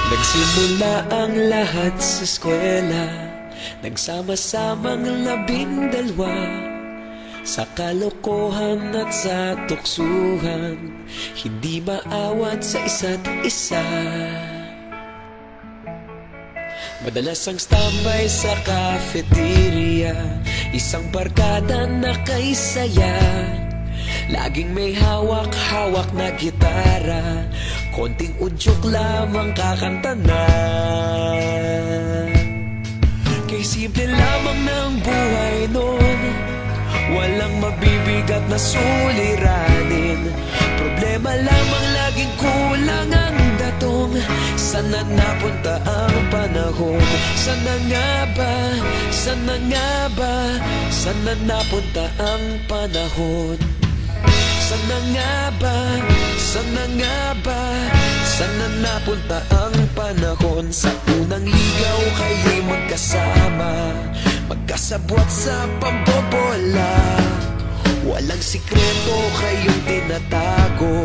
Nagsimula ang lahat sa eskwela, nagsama-samang 12 sa kalokohan at sa tuksuhan, hindi maawat sa isa't isa. Madalas ang standby sa cafeteria, isang barkada na kay saya. Laging may hawak-hawak na gitara, konting udyok lamang kakanta na. Kay simple lamang ng buhay nun, walang mabibigat na suliranin. Problema lamang laging kulang ang datong. Sana napunta ang panahon? Sana nga ba? Sana nga ba? Sana napunta ang panahon? Sana nga ba? Sana nga ba? Sana napunta ang panahon? Sa unang ligaw kayo'y magkasama, magkasabwat sa pambobola. Walang sikreto kayong tinatago,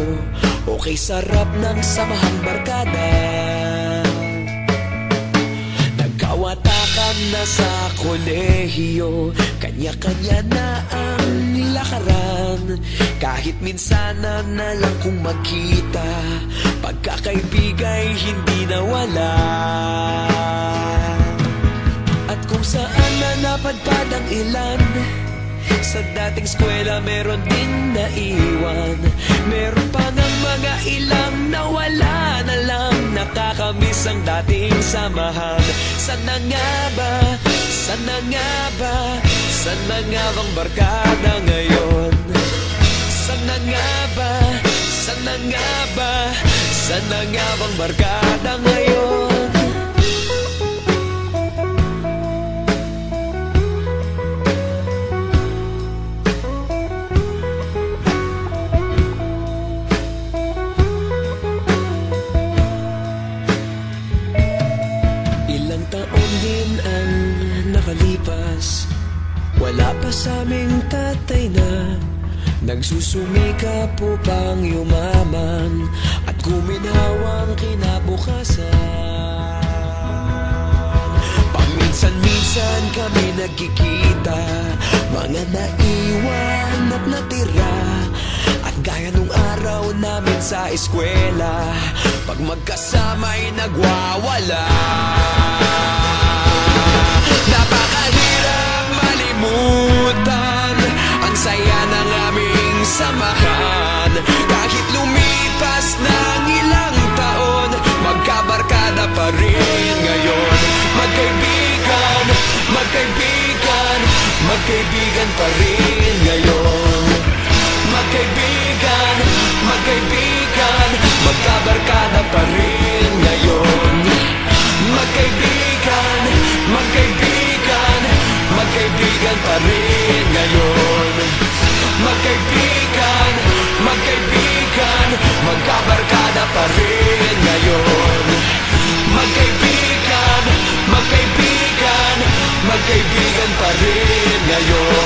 okay sarap ng samahang barkada. Nagkawatakan na sa kolehiyo, kanya-kanya na ang nilakaran. Kahit minsanan na lang kung magkita, pagkakaibigay hindi nawala. At kung saan na napadpad ang ilan, sa dating eskwela meron din naiwan. Meron pa ng mga ilang nawala na lang, nakakamiss ang dating samahan. Sana nga ba? Sana nga ba? Sana nga bang barkada ngayon? Sana nga ba? Sana nga ba? Sana nga bang barkada ngayon? Ilang taon din makalipas, wala pa sa aming tatay na nagsusumikap upang yumaman at guminhawang kinabukasan. Paminsan-minsan kami nagkikita, mga naiwan at natira, at gaya nung araw namin sa eskwela, pag magkasama'y nagwawala. Napakahirap malimutan ang saya ng aming samahan. Kahit lumipas ng ilang taon, magkabarkada pa rin ngayon. Magkaibigan, magkaibigan, magkaibigan pa rin ngayon. Magkaibigan, magkaibigan, magkabarkada pa rin ngayon. Magkaibigan, magkaibigan, magkaibigan pa rin ngayon. Magkaibigan, magkaibigan, magkabarkada pa rin ngayon. Magkaibigan, magkaibigan, magkaibigan pa rin ngayon.